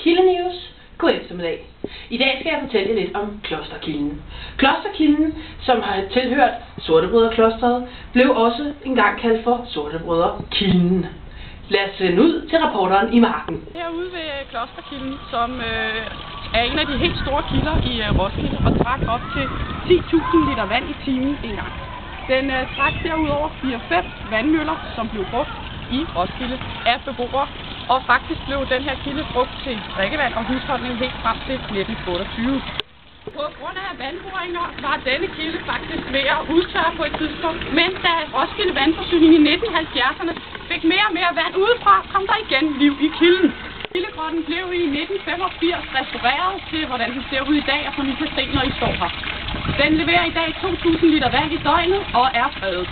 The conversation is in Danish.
Kildenews. God eftermiddag. I dag skal jeg fortælle jer lidt om Klosterkilden. Klosterkilden, som har tilhørt Sortebrødreklosteret, blev også engang kaldt for Sortebrødrekilden. Lad os sende ud til reporteren i marken. Herude ved Klosterkilden, som er en af de helt store kilder i Roskilde og trak op til 10.000 liter vand i timen en gang. Den trak derudover 4-5 vandmøller, som blev brugt i Roskilde af beboere, og faktisk blev den her kilde brugt til drikkevand og husholdning helt frem til 1928. På grund af vandboringer var denne kilde faktisk ved at udtørre på et tidspunkt, men da Roskilde Vandforsyning i 1970'erne fik mere og mere vand udefra, kom der igen liv i kilden. Kildegrotten blev i 1985 restaureret til, hvordan den ser ud i dag, og som I kan se, når I står her. Den leverer i dag 2.000 liter vand i døgnet og er fredet.